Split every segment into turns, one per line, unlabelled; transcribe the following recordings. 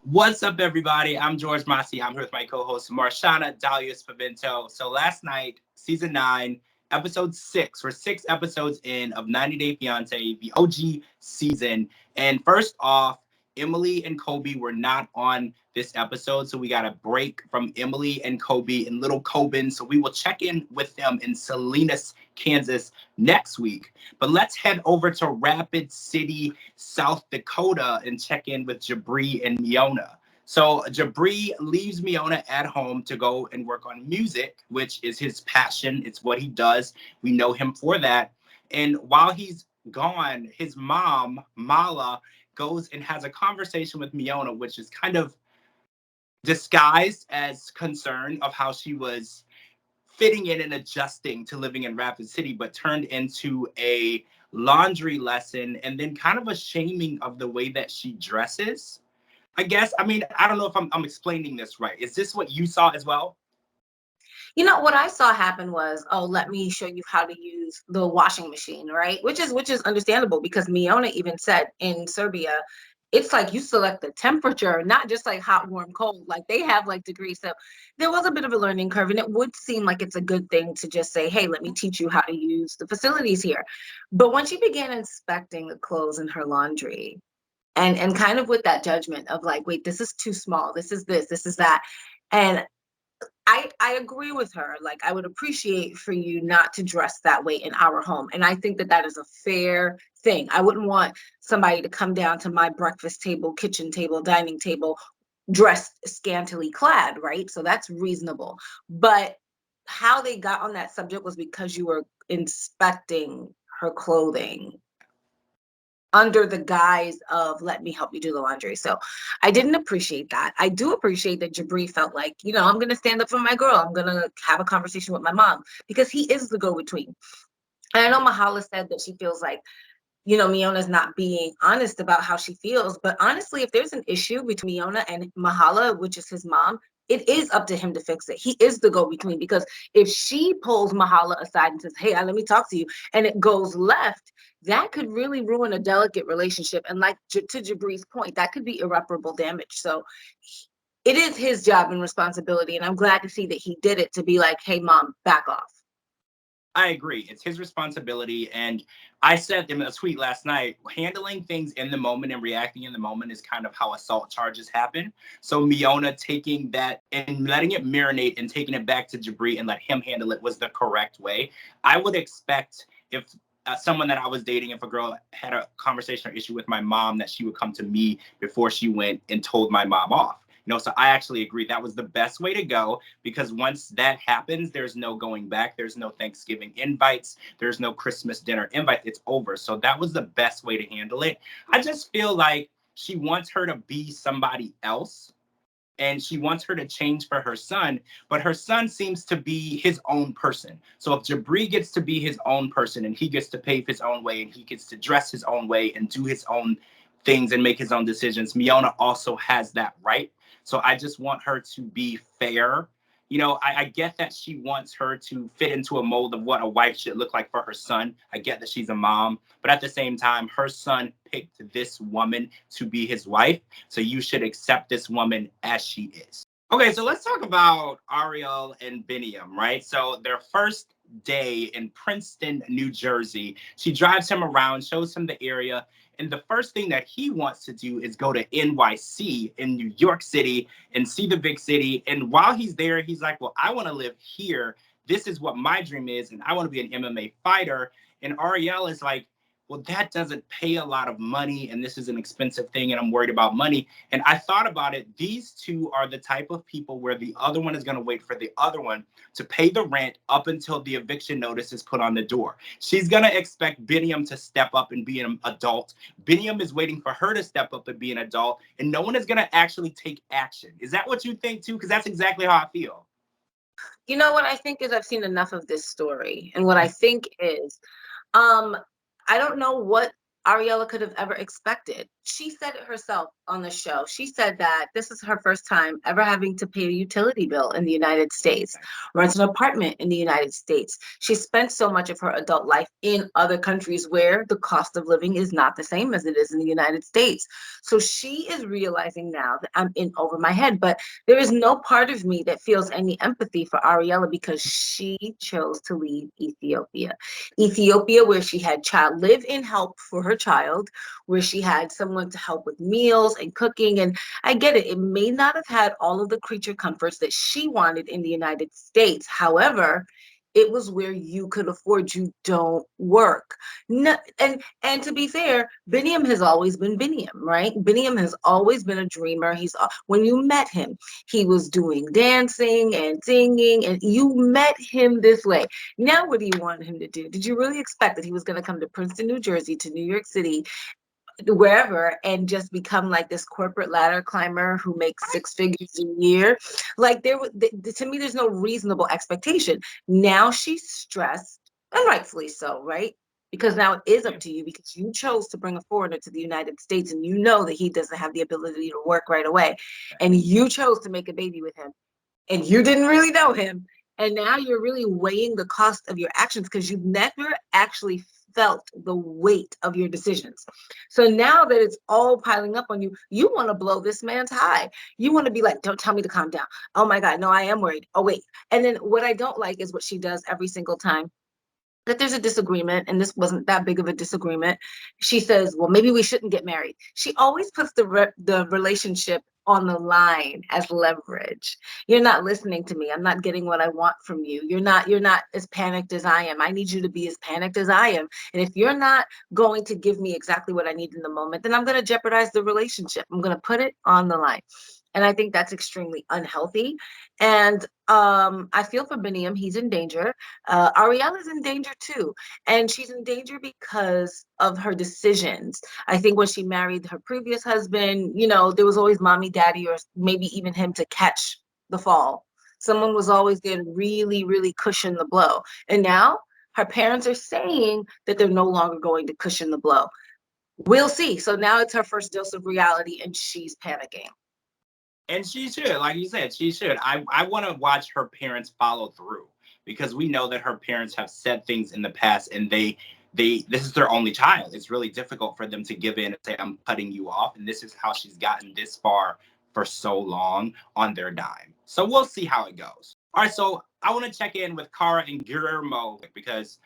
What's up, everybody? I'm George Mossey. I'm here with my co-host Marshana, Dahlia, Spavento. So last night, season 9, episode 6. We're 6 episodes in of 90 Day Fiance, the OG season. And first off, Emily and Kobe were not on this episode, so we got a break from Emily and Kobe and little Coben. So we will check in with them in Salinas, Kansas next week. But let's head over to Rapid City, South Dakota, and check in with Jabri and Miona. So Jabri leaves Miona at home to go and work on music, which is his passion. It's what he does. We know him for that. And while he's gone, his mom, Mala, goes and has a conversation with Miona, which is kind of disguised as concern of how she was fitting in and adjusting to living in Rapid City, but turned into a laundry lesson and then kind of a shaming of the way that she dresses. I guess. I mean, I don't know if I'm explaining this right. Is this what you saw as well?
What I saw happen was, oh, let me show you how to use the washing machine, right? Which is understandable because Miona even said in Serbia, it's like you select the temperature, not just like hot, warm, cold. Like they have like degrees. So there was a bit of a learning curve, and it would seem like it's a good thing to just say, hey, let me teach you how to use the facilities here. But when she began inspecting the clothes in her laundry, and kind of with that judgment of like, wait, this is too small, this is that. And I agree with her. Like, I would appreciate for you not to dress that way in our home. And I think that that is a fair thing. I wouldn't want somebody to come down to my breakfast table, kitchen table, dining table, dressed scantily clad, right? So that's reasonable. But how they got on that subject was because you were inspecting her clothing under the guise of let me help you do the laundry. So I didn't appreciate that. I do appreciate that Jabri felt like, I'm going to stand up for my girl. I'm going to have a conversation with my mom because he is the go-between. And I know Mahala said that she feels like, Miona's not being honest about how she feels. But honestly, if there's an issue between Miona and Mahala, which is his mom, it is up to him to fix it. He is the go-between because if she pulls Mahala aside and says, hey, let me talk to you, and it goes left, that could really ruin a delicate relationship. And like to Jabri's point, that could be irreparable damage. So it is his job and responsibility. And I'm glad to see that he did it to be like, hey, mom, back off.
I agree. It's his responsibility. And I said in a tweet last night, handling things in the moment and reacting in the moment is kind of how assault charges happen. So Miona taking that and letting it marinate and taking it back to Jabri and let him handle it was the correct way. I would expect if someone that I was dating, if a girl had a conversation or issue with my mom, that she would come to me before she went and told my mom off. So I actually agree that was the best way to go because once that happens, there's no going back. There's no Thanksgiving invites. There's no Christmas dinner invite. It's over. So that was the best way to handle it. I just feel like she wants her to be somebody else and she wants her to change for her son, but her son seems to be his own person. So if Jabri gets to be his own person and he gets to pave his own way and he gets to dress his own way and do his own things and make his own decisions, Miona also has that right. So I just want her to be fair. I get that she wants her to fit into a mold of what a wife should look like for her son. I get that she's a mom, but at the same time, her son picked this woman to be his wife. So you should accept this woman as she is. Okay, so let's talk about Ariel and Biniam, right? So their first day in Princeton, New Jersey, she drives him around, shows him the area, and the first thing that he wants to do is go to NYC in New York City and see the big city. And while he's there, he's like, well, I want to live here. This is what my dream is, and I want to be an MMA fighter. And Ariel is like, well, that doesn't pay a lot of money, and this is an expensive thing, and I'm worried about money. And I thought about it. These two are the type of people where the other one is going to wait for the other one to pay the rent up until the eviction notice is put on the door. She's going to expect Biniam to step up and be an adult. Biniam is waiting for her to step up and be an adult, and no one is going to actually take action. Is that what you think, too? Because that's exactly how I feel.
What I think is I've seen enough of this story. And what I think is, I don't know what Ariella could have ever expected she said it herself on the show. She said that this is her first time ever having to pay a utility bill in the United States, rent an apartment in the United States. She spent so much of her adult life in other countries where the cost of living is not the same as it is in the United States. So she is realizing now that I'm in over my head, but there is no part of me that feels any empathy for Ariella because she chose to leave Ethiopia. Ethiopia, where she had child live-in help for her child, where she had someone to help with meals and cooking. And I get it, it may not have had all of the creature comforts that she wanted in the United States. However, it was where you could afford. You don't work. No, and to be fair, Biniam has always been Biniam, right? Biniam has always been a dreamer. When you met him, he was doing dancing and singing, and you met him this way. Now, what do you want him to do? Did you really expect that he was going to come to Princeton, New Jersey, to New York City, wherever, and just become like this corporate ladder climber who makes six figures a year? Like, to me, there's no reasonable expectation. Now she's stressed, and rightfully so, right? Because now it is up to you, because you chose to bring a foreigner to the United States, and you know that he doesn't have the ability to work right away, and you chose to make a baby with him, and you didn't really know him. And now you're really weighing the cost of your actions because you've never actually felt the weight of your decisions. So now that it's all piling up on you, you want to blow this man's high. You want to be like, don't tell me to calm down. Oh my God, no, I am worried. Oh, wait. And then what I don't like is what she does every single time that there's a disagreement, and this wasn't that big of a disagreement. She says, well, maybe we shouldn't get married. She always puts the relationship on the line as leverage. You're not listening to me. I'm not getting what I want from you. You're not as panicked as I am. I need you to be as panicked as I am. And if you're not going to give me exactly what I need in the moment, then I'm going to jeopardize the relationship. I'm going to put it on the line. And I think that's extremely unhealthy. And I feel for Biniam. He's in danger. Ariella's in danger too. And she's in danger because of her decisions. I think when she married her previous husband, there was always mommy, daddy, or maybe even him to catch the fall. Someone was always there to really, really cushion the blow. And now her parents are saying that they're no longer going to cushion the blow. We'll see. So now it's her first dose of reality, and she's panicking.
And she should, like you said, she should. I want to watch her parents follow through, because we know that her parents have said things in the past, and this is their only child. It's really difficult for them to give in and say, I'm cutting you off. And this is how she's gotten this far for so long on their dime. So we'll see how it goes. All right, so I want to check in with Cara and Guillermo, because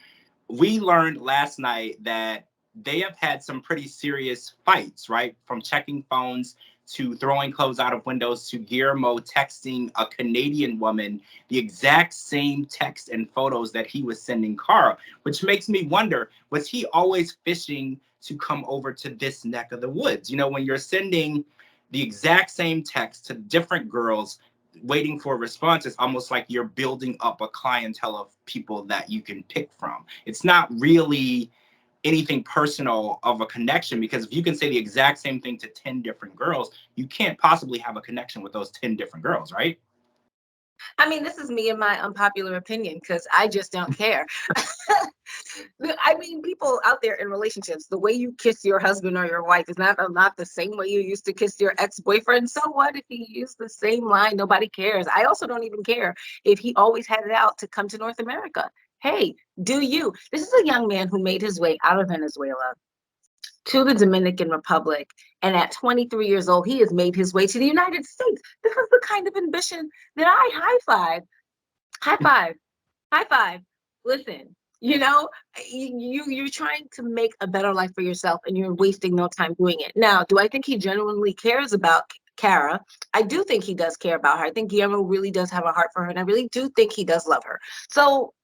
we learned last night that they have had some pretty serious fights, right? From checking phones to throwing clothes out of windows to Guillermo texting a Canadian woman the exact same text and photos that he was sending Cara, which makes me wonder, was he always fishing to come over to this neck of the woods? When you're sending the exact same text to different girls, waiting for a response, is almost like you're building up a clientele of people that you can pick from. It's not really anything personal of a connection, because if you can say the exact same thing to 10 different girls, you can't possibly have a connection with those 10 different girls, right?
I mean, this is me and my unpopular opinion because I just don't care. I mean, people out there in relationships, the way you kiss your husband or your wife is not the same way you used to kiss your ex-boyfriend. So what if he used the same line? Nobody cares. I also don't even care if he always had it out to come to North America. Hey, do you? This is a young man who made his way out of Venezuela to the Dominican Republic. And at 23 years old, he has made his way to the United States. This is the kind of ambition that I high five, high five. Listen, you're trying to make a better life for yourself, and you're wasting no time doing it. Now, do I think he genuinely cares about Cara? I do think he does care about her. I think Guillermo really does have a heart for her, and I really do think he does love her. So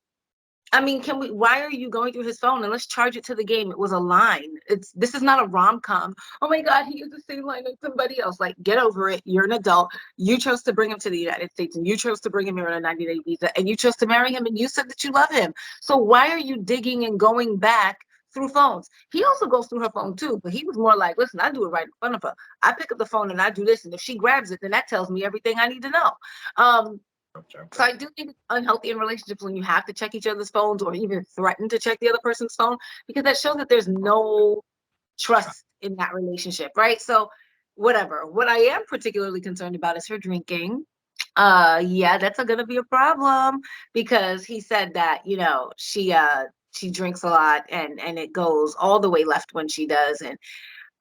I mean, why are you going through his phone? And let's charge it to the game. It was a line. This is not a rom-com. Oh my God, he used the same line as somebody else. Like, get over it. You're an adult. You chose to bring him to the United States, and you chose to bring him here on a 90-day visa, and you chose to marry him, and you said that you love him. So why are you digging and going back through phones? He also goes through her phone too, but he was more like, listen, I do it right in front of her. I pick up the phone and I do this, and if she grabs it, then that tells me everything I need to know. So I do think it's unhealthy in relationships when you have to check each other's phones or even threaten to check the other person's phone, because that shows that there's no trust in that relationship, right? So whatever. What I am particularly concerned about is her drinking. Yeah, that's gonna be a problem because he said that, she drinks a lot and it goes all the way left when she does. And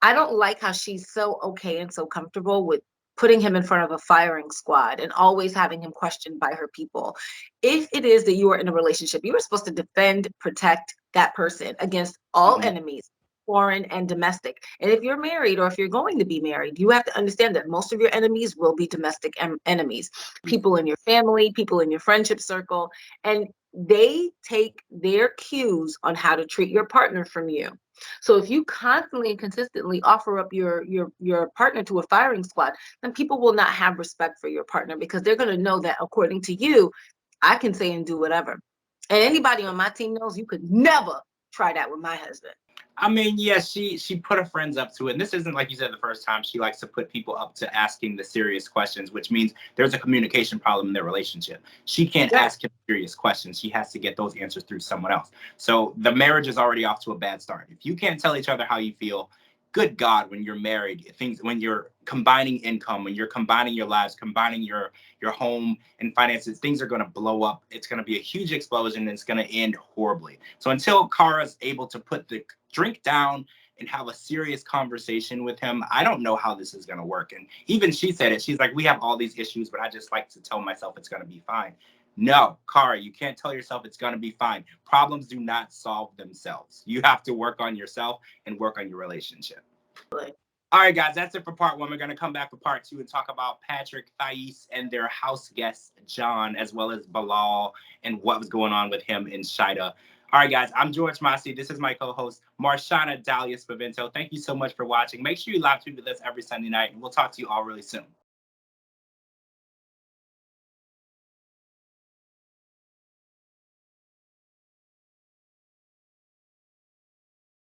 I don't like how she's so okay and so comfortable with putting him in front of a firing squad and always having him questioned by her people. If it is that you are in a relationship, you are supposed to defend, protect that person against all
Mhm.
enemies, foreign and domestic. And if you're married or if you're going to be married, you have to understand that most of your enemies will be domestic enemies, people in your family, people in your friendship circle, and they take their cues on how to treat your partner from you. So if you constantly and consistently offer up your partner to a firing squad, then people will not have respect for your partner because they're going to know that according to you, I can say and do whatever. And anybody on my team knows you could never try that with my husband.
I mean, yeah, she put her friends up to it. And this isn't, like you said, the first time. She likes to put people up to asking the serious questions, which means there's a communication problem in their relationship. She can't
Right.
ask him serious questions. She has to get those answers through someone else. So the marriage is already off to a bad start. If you can't tell each other how you feel, good God, when you're married, things when you're combining income, when you're combining your lives, combining your home and finances, things are going to blow up. It's going to be a huge explosion and it's going to end horribly. So until Kara's able to put the drink down and have a serious conversation with him, I don't know how this is going to work. And even she said it. She's like, we have all these issues, but I just like to tell myself it's going to be fine. No, Kara, you can't tell yourself it's going to be fine. Problems do not solve themselves. You have to work on yourself and work on your relationship. All right, guys, that's it for part one. We're going to come back for part two and talk about Patrick, Thais, and their house guest, John, as well as Bilal and what was going on with him and Shida. All right, guys, I'm George Mossey. This is my co-host, Marshana Dahlia Spavento. Thank you so much for watching. Make sure you live tweet with us every Sunday night, and we'll talk to you all really soon.